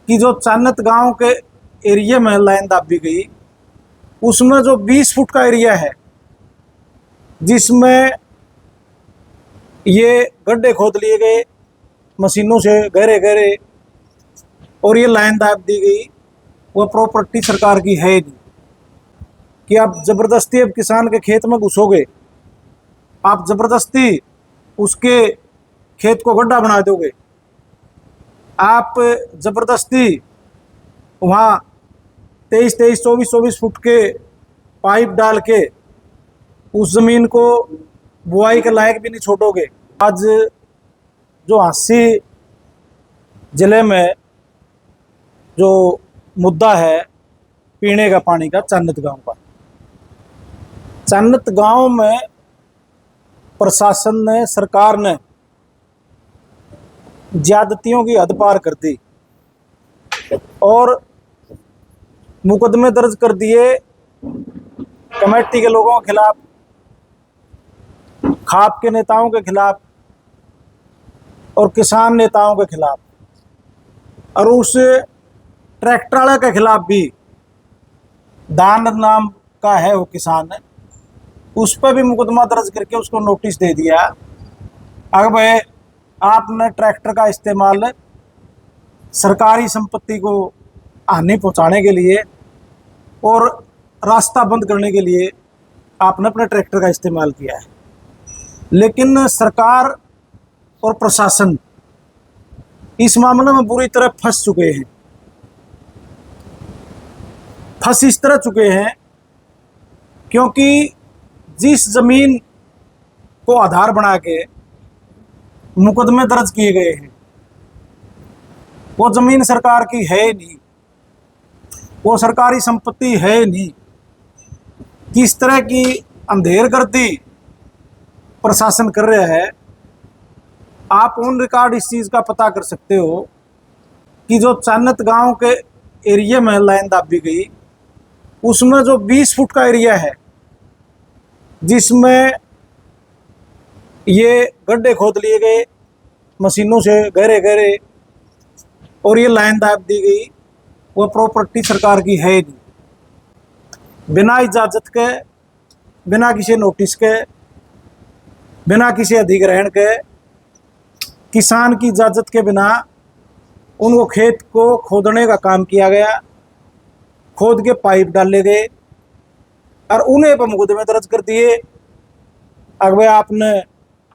कि जो चान्नत गांव के एरिया में लाइन दाबी गई, उसमें जो 20 फुट का एरिया है जिसमें ये गड्ढे खोद लिए गए मशीनों से गहरे गहरे और ये लाइन दाब दी गई, वह प्रॉपर्टी सरकार की है नहीं कि आप ज़बरदस्ती अब किसान के खेत में घुसोगे, आप ज़बरदस्ती उसके खेत को गड्ढा बना दोगे, आप ज़बरदस्ती वहाँ 23-23, 24-24 फुट के पाइप डाल के उस ज़मीन को बुआई के लायक भी नहीं छोड़ोगे। आज जो हांसी ज़िले में जो मुद्दा है पीने का पानी का, चान्नत गांव का, चान्नत गांव में प्रशासन ने, सरकार ने ज्यादतियों की हद पार कर दी और मुकदमे दर्ज कर दिए कमेटी के लोगों के खिलाफ, खाप के नेताओं के खिलाफ और किसान नेताओं के खिलाफ, और उस ट्रैक्टर वाले के खिलाफ भी, दान नाम का है वो किसान, उस पर भी मुकदमा दर्ज करके उसको नोटिस दे दिया। अगर भाई आपने ट्रैक्टर का इस्तेमाल सरकारी संपत्ति को हानि पहुंचाने के लिए और रास्ता बंद करने के लिए आपने अपने ट्रैक्टर का इस्तेमाल किया है, लेकिन सरकार और प्रशासन इस मामले में बुरी तरह फंस चुके हैं। फंस इस तरह चुके हैं क्योंकि जिस जमीन को आधार बना के मुकदमे दर्ज किए गए हैं वो जमीन सरकार की है नहीं, वो सरकारी संपत्ति है नहीं। किस तरह की अंधेरगर्दी प्रशासन कर रहा है, आप ऑन रिकॉर्ड इस चीज़ का पता कर सकते हो कि जो चान्नत गांव के एरिया में लाइन दाबी गई, उसमें जो 20 फुट का एरिया है जिसमें ये गड्ढे खोद लिए गए मशीनों से गहरे गहरे और ये लाइन दाब दी गई, वह प्रॉपर्टी सरकार की है नहीं। बिना इजाज़त के, बिना किसी नोटिस के, बिना किसी अधिग्रहण के, किसान की इजाज़त के बिना उनको खेत को खोदने का काम किया गया, खोद के पाइप डाले गए और उन्हें पर मुकदमे दर्ज कर दिए। अगर आपने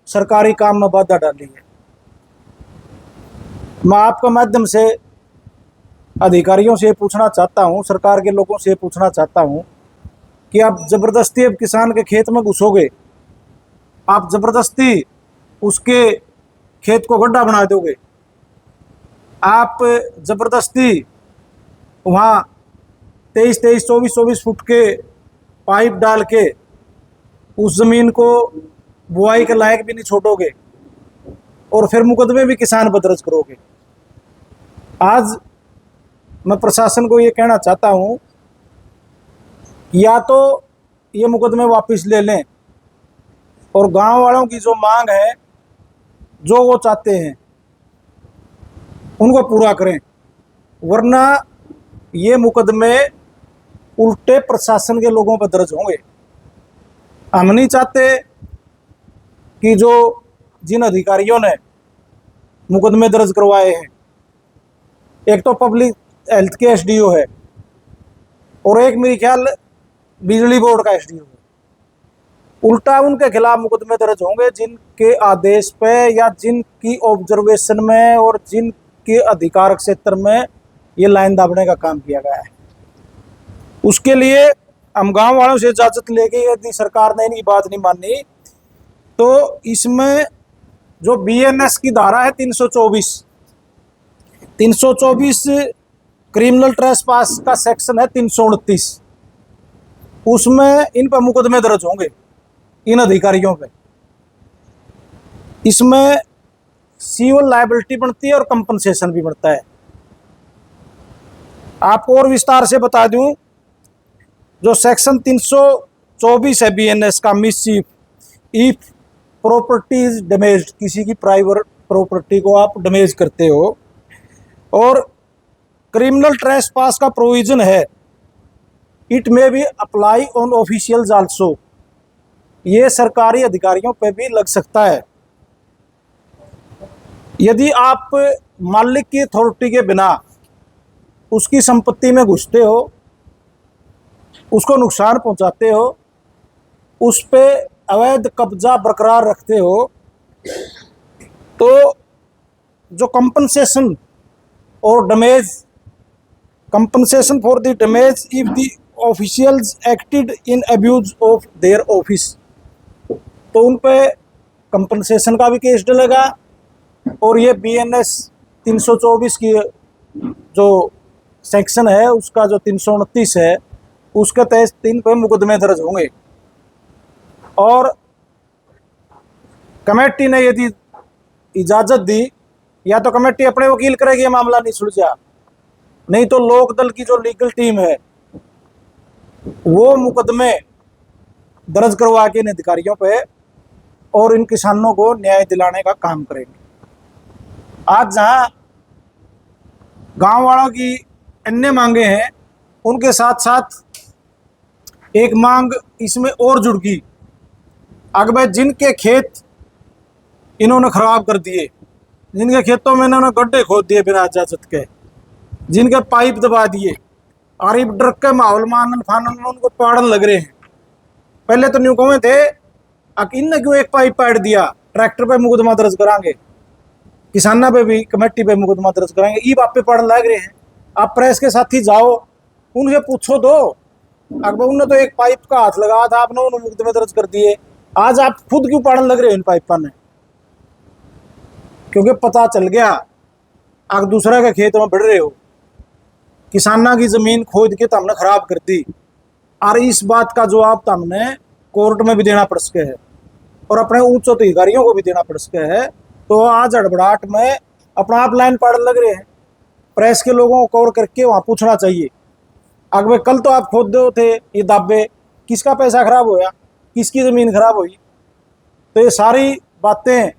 सरकारी काम में बाधा डाली है, मैं आपके माध्यम से अधिकारियों से पूछना चाहता हूं, सरकार के लोगों से पूछना चाहता हूं कि आप ज़बरदस्ती अब किसान के खेत में घुसोगे, आप ज़बरदस्ती उसके खेत को गड्ढा बना दोगे, आप ज़बरदस्ती वहाँ 23-23, 24-24 फुट के पाइप डाल के उस ज़मीन को बुआई के लायक भी नहीं छोड़ोगे और फिर मुकदमे भी किसान पर दर्ज करोगे। आज मैं प्रशासन को ये कहना चाहता हूँ, या तो ये मुकदमे वापस ले लें और गांव वालों की जो मांग है, जो वो चाहते हैं उनको पूरा करें, वरना ये मुकदमे उल्टे प्रशासन के लोगों पर दर्ज होंगे। हम नहीं चाहते कि जो जिन अधिकारियों ने मुकदमे दर्ज करवाए हैं, एक तो पब्लिक हेल्थ के एसडीओ है और एक मेरे ख्याल बिजली बोर्ड का एसडीओ है, उल्टा उनके खिलाफ मुकदमे दर्ज होंगे जिनके आदेश पे या जिनकी ऑब्जर्वेशन में और जिनके अधिकार क्षेत्र में ये लाइन दाबने का काम किया गया है। उसके लिए हम गांव वालों से इजाज़त लेके, यदि सरकार ने इनकी बात नहीं मानी तो इसमें जो बीएनएस की धारा है 324 क्रिमिनल ट्रेसपास का सेक्शन है 329, उसमें इन पर मुकदमे दर्ज होंगे, इन अधिकारियों पे। इसमें सिविल लायबिलिटी बनती है और कंपनसेशन भी बनता है। आपको और विस्तार से बता दूं, जो सेक्शन 324 है बीएनएस का, mischief if property is damaged, किसी की प्राइवेट प्रॉपर्टी को आप डैमेज करते हो और क्रिमिनल ट्रेसपास का प्रोविजन है, it may be apply on officials also, ये सरकारी अधिकारियों पे भी लग सकता है। यदि आप मालिक की अथॉरिटी के बिना उसकी संपत्ति में घुसते हो, उसको नुकसान पहुंचाते हो, उस पे अवैध कब्जा बरकरार रखते हो, तो जो कंपनसेशन और damage, compensation for the damage if the officials acted in abuse of their office, तो उन पे कंपनसेशन का भी केस डलेगा। और ये BNS 324 की जो सेक्शन है उसका जो 329 है उसके तहत 3 पे मुकदमे दर्ज होंगे। और कमेटी ने यदि इजाज़त दी, या तो कमेटी अपने वकील करेगी, ये मामला नहीं सुलझा, नहीं तो लोक दल की जो लीगल टीम है वो मुकदमे दर्ज करवा के इन अधिकारियों पे और इन किसानों को न्याय दिलाने का काम करेंगे। आज जहां गांव वालों की अन्य मांगे हैं, उनके साथ साथ एक मांग इसमें और जुड़ गई। अगर जिनके खेत इन्होंने खराब कर दिए, जिनके खेतों में इन्होंने गड्ढे खोद दिए बिना इजाजत के, जिनके पाइप दबा दिए, और ये डर के माहौल में आनंद फानंद उनको पाड़न लग रहे हैं। पहले तो न्यू कहे थे इनने क्यों एक पाइप पाड़ दिया, ट्रैक्टर पे मुकदमा दर्ज कराएंगे, किसाना पे भी कमेटी पे मुकदमा दर्ज कराएंगे, ई बाप पे पड़न लग रहे हैं। आप प्रेस के साथ ही जाओ, उनसे पूछो दो, अकबर उनने तो एक पाइप का हाथ लगाया था, आपने उन्होंने मुकदमे दर्ज कर दिए, आज आप खुद क्यों पड़न लग रहे हो इन पाइपों में? क्योंकि पता चल गया आप दूसरे के खेत में बढ़ रहे हो, किसाना की जमीन खोद के तो हमने खराब कर दी, और इस बात का जवाब तो हमने कोर्ट में भी देना पड़ सके है और अपने उच्च अधिकारियों को भी देना पड़ सके है। तो आज हड़बड़ाहट में अपना आप लाइन पाड़न लग रहे हैं। प्रेस के लोगों को कवर करके वहाँ पूछना चाहिए, अगर कल तो आप खोद दो थे ये दावे, किसका पैसा खराब होया, किसकी ज़मीन खराब हुई? तो ये सारी बातें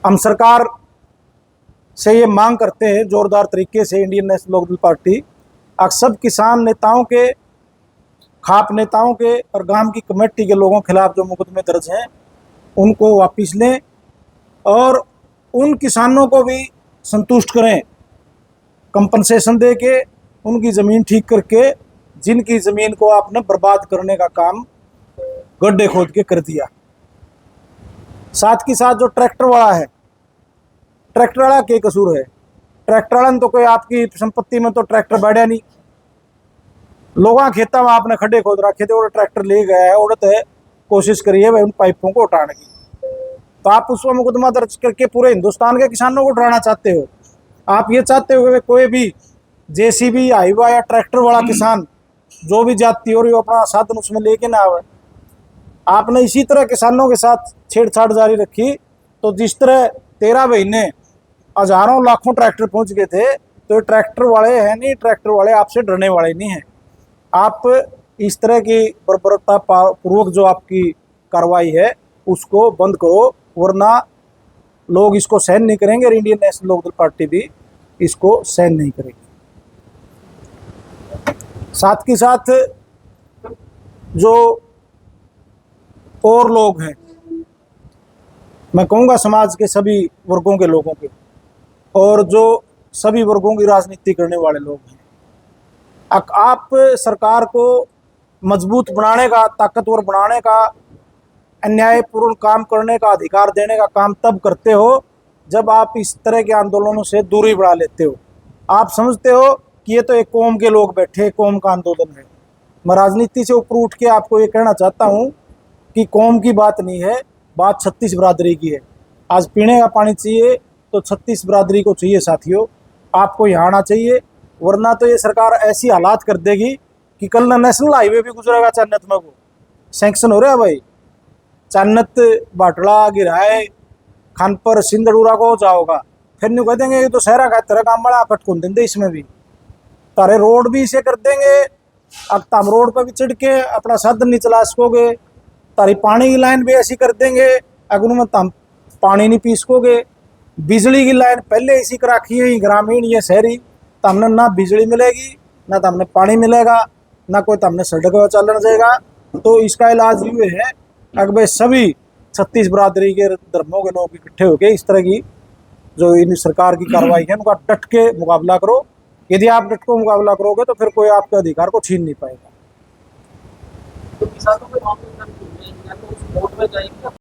हम सरकार से ये मांग करते हैं जोरदार तरीके से। इंडियन नेशनल लोकदल पार्टी अब सब किसान नेताओं के, खाप नेताओं के और गांव की कमेटी के लोगों के खिलाफ जो मुकदमे दर्ज हैं उनको वापस लें और उन किसानों को भी संतुष्ट करें, कंपनसेशन दे के उनकी ज़मीन ठीक करके, जिनकी ज़मीन को आपने बर्बाद करने का काम गड्ढे खोद के कर दिया। साथ के साथ जो ट्रैक्टर वाला है, ट्रैक्टर वाला क्या कसूर है? ट्रैक्टर वाला ने तो कोई आपकी संपत्ति में तो ट्रैक्टर बैठा नहीं, लोगों खेता में आपने खड्डे खोद रखे थे और ट्रैक्टर ले गया है, और तो कोशिश करिए भाई उन पाइपों को उठाने की। तो आप उस पर मुकदमा दर्ज करके पूरे हिंदुस्तान के किसानों को उठाना चाहते हो? आप ये चाहते हो कि कोई भी JCB, हाईवा या ट्रैक्टर वाला किसान जो भी जाति और अपना साधन उसमें लेके ना आवे? आपने इसी तरह किसानों के साथ छेड़छाड़ जारी रखी, तो जिस तरह 13 महीने हजारों लाखों ट्रैक्टर पहुंच गए थे, तो ये ट्रैक्टर वाले हैं नहीं, ट्रैक्टर वाले आपसे डरने वाले नहीं हैं। आप इस तरह की बर्बरता पूर्वक जो आपकी कार्रवाई है उसको बंद करो, वरना लोग इसको सहन नहीं करेंगे और इंडियन नेशनल लोकदल पार्टी भी इसको सहन नहीं करेगी। साथ के साथ जो और लोग हैं, मैं कहूँगा समाज के सभी वर्गों के लोगों के, और जो सभी वर्गों की राजनीति करने वाले लोग हैं, आप सरकार को मजबूत बनाने का, ताकतवर बनाने का, अन्यायपूर्ण काम करने का, अधिकार देने का काम तब करते हो जब आप इस तरह के आंदोलनों से दूरी बढ़ा लेते हो। आप समझते हो कि ये तो एक कौम के लोग बैठे, कौम का आंदोलन है। मैं राजनीति से ऊपर उठ के आपको ये कहना चाहता हूँ कि कौम की बात नहीं है, बात 36 बरादरी की है। आज पीने का पानी चाहिए तो 36 बरादरी को चाहिए साथियों, आपको यहाँ आना चाहिए, वरना तो ये सरकार ऐसी हालात कर देगी कि कल ना नेशनल हाईवे भी गुजरेगा चान्नत में, को सैंक्शन हो रहा है भाई, चान्नत बाटड़ा गिराए खानपर सिंधड़ूरा को जाओगा, फिर नहीं कह देंगे ये तो शहरा का तरह काम बड़ा पटकुन देंगे, इसमें भी तारे रोड भी इसे कर देंगे। अब तम रोड पर भी चढ़ के अपना साधन नहीं चला सकोगे, तारी पानी की लाइन भी ऐसी कर देंगे अगर में तम पानी नहीं पी सकोगे। बिजली की लाइन पहले इसी कर रखी है, ग्रामीण ये शहरी, तो हमने ना बिजली मिलेगी, ना तो हमने पानी मिलेगा, ना कोई तो हमने सड़क का चलन जाएगा। तो इसका इलाज ये है कि भाई सभी 36 बरादरी के धर्मों के लोग इकट्ठे होकर इस तरह की जो इन सरकार की कार्रवाई है उनका डट के मुकाबला करो। यदि आप डट को मुकाबला करोगे तो फिर कोई आपके अधिकार को छीन नहीं पाएगा। तो किसानों के मामले में या तो उस कोर्ट में जाएंगे